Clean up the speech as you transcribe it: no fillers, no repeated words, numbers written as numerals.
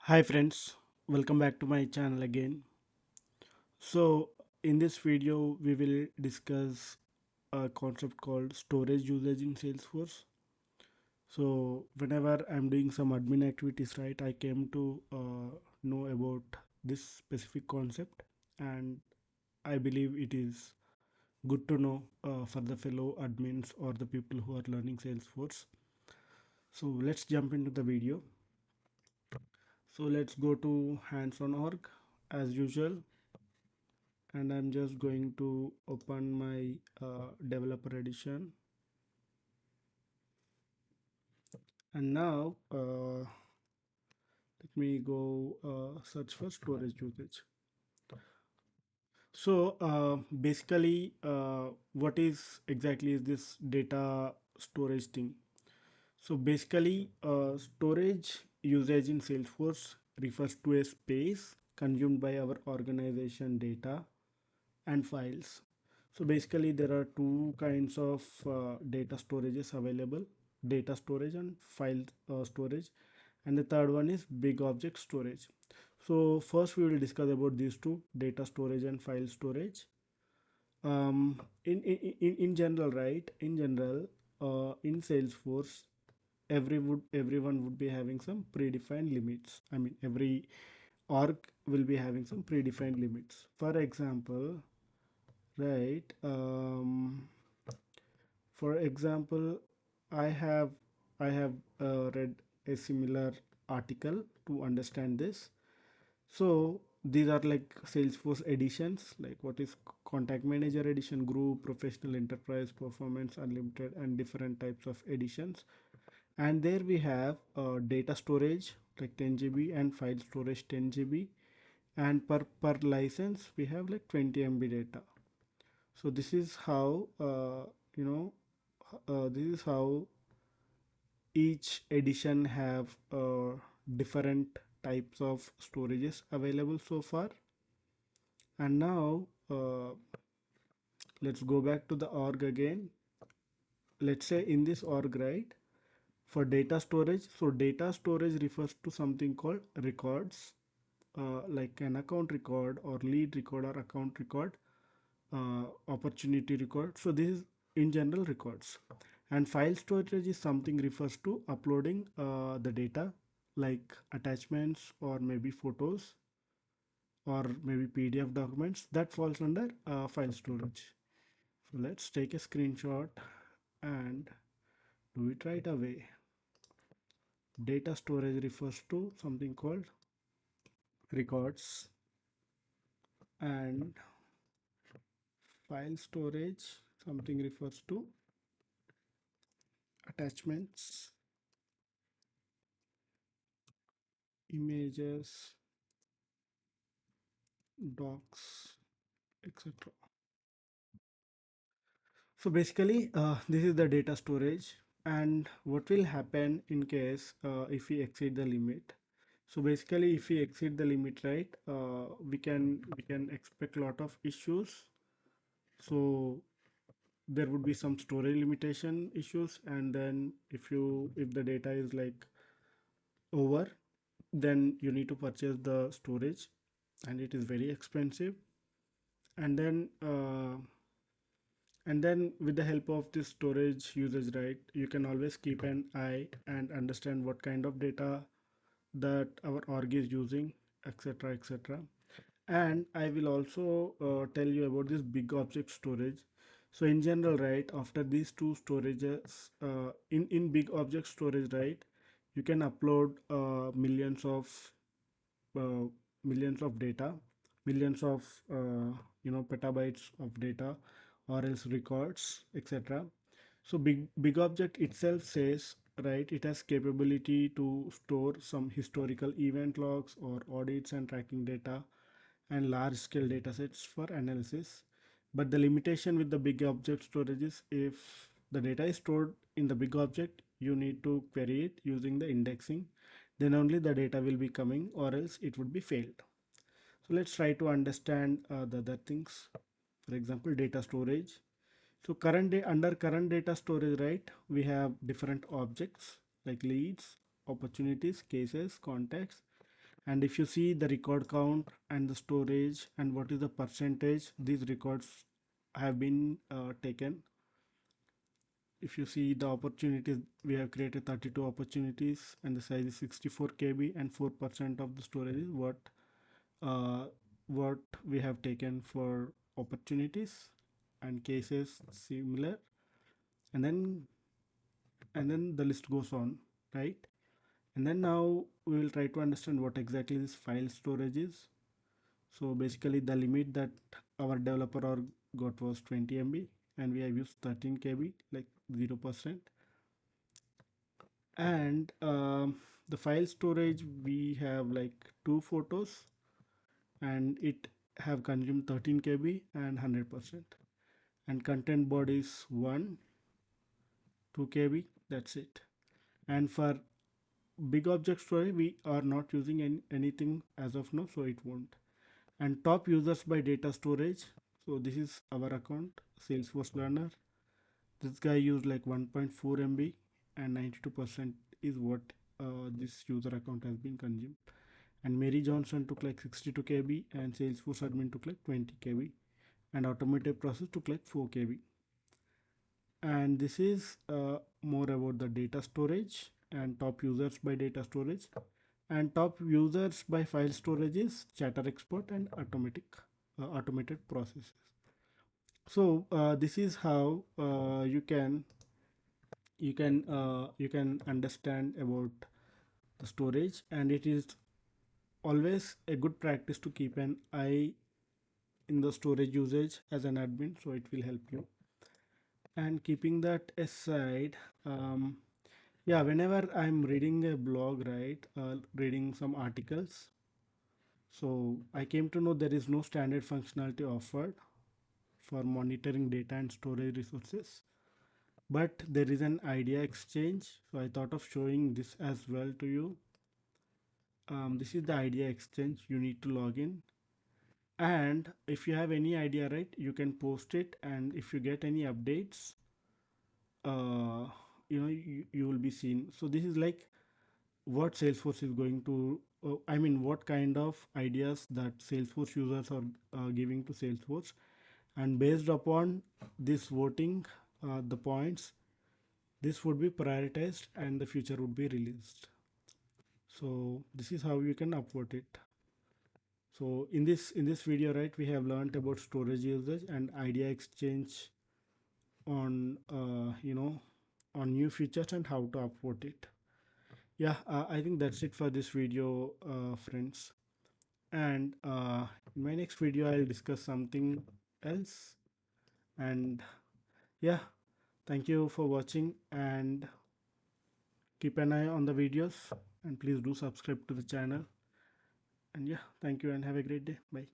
Hi friends, welcome back to my channel again. So in this video we will discuss a concept called storage usage in Salesforce. So whenever I'm doing some admin activities, right, I came to know about this specific concept, and I believe it is good to know for the fellow admins or the people who are learning Salesforce. So let's jump into the video. So let's go to hands-on.org as usual, and I'm just going to open my developer edition. And now let me go search for storage usage. So basically, what is exactly is this data storage thing? So basically, storage usage in Salesforce refers to a space consumed by our organization data and files. So basically there are two kinds of data storages available: data storage and file storage, and the third one is big object storage. So first we will discuss about these two: data storage and file storage. In general, right, in general, in Salesforce, everyone would be having some predefined limits. I mean, every org will be having some predefined limits. For example, right, for example, I have I have read a similar article to understand this. So these are like Salesforce editions, like what is Contact Manager edition, Group, Professional, Enterprise, Performance, Unlimited, and different types of editions. And there we have data storage like 10 GB and file storage 10 GB, and per license we have like 20 MB data. So this is how you know this is how each edition have different types of storages available so far. And now let's go back to the org again. Let's say in this org, right, for data storage, so data storage refers to something called records, like an account record or lead record or account record, opportunity record. So this is in general records. And file storage is something refers to uploading the data, like attachments or maybe photos or maybe PDF documents. That falls under file storage. So let's take a screenshot and do it right away. Data storage refers to something called records, and file storage something refers to attachments, images, docs, etc. So basically this is the data storage. And what will happen in case if we exceed the limit? So basically if we exceed the limit, right, we can expect a lot of issues. So there would be some storage limitation issues, and then if the data is like over, then you need to purchase the storage, and it is very expensive. And then with the help of this storage usage, right, you can always keep an eye and understand what kind of data that our org is using, etc, etc. And I will also tell you about this big object storage. So in general, right, after these two storages, in big object storage, right, you can upload uh, millions of data, millions of petabytes of data, or else records, etc. So big object itself says, right, it has capability to store some historical event logs or audits and tracking data and large scale data sets for analysis. But the limitation with the big object storage is, if the data is stored in the big object, you need to query it using the indexing. Then only the data will be coming, or else it would be failed. So let's try to understand the other things. For example, data storage. So under current data storage, right, we have different objects like leads, opportunities, cases, contacts, And if you see the record count and the storage and what is the percentage these records have been taken. If you see the opportunities, we have created 32 opportunities and the size is 64 KB and 4% of the storage is uh, what we have taken for opportunities, and cases similar, and then the list goes on, right? And then now we will try to understand what exactly this file storage is. So basically the limit that our developer or got was 20 MB and we have used 13 KB, like 0%. And the file storage, we have like two photos and it have consumed 13 KB and 100%. And content body is 2 KB, that's it. And for big object storage, we are not using anything as of now, so it won't. And top users by data storage, so this is our account, Salesforce learner. This guy used like 1.4 MB and 92% is what this user account has been consumed. And Mary Johnson took like 62 KB and Salesforce admin took like 20 KB and automated process took like 4 KB. And this is more about the data storage and top users by data storage, and top users by file storage is chatter export and automated processes. So this is how you can understand about the storage, and it is always a good practice to keep an eye in the storage usage as an admin, so it will help you. And keeping that aside, yeah, whenever I'm reading a blog, right, reading some articles, so I came to know there is no standard functionality offered for monitoring data and storage resources, but there is an idea exchange. So I thought of showing this as well to you. This is the idea exchange. You need to log in, and if you have any idea, right, you can post it, and if you get any updates, uh, you will be seen. So this is like what Salesforce is going to, I mean, what kind of ideas that Salesforce users are giving to Salesforce, and based upon this voting, the points, this would be prioritized and the future would be released. So this is how you can upvote it. So in this video, right, we have learned about storage usage and idea exchange on on new features and how to upvote it. Yeah, I think that's it for this video, friends. And in my next video, I'll discuss something else. And yeah, thank you for watching and keep an eye on the videos. And please do subscribe to the channel. And yeah, thank you and have a great day. Bye.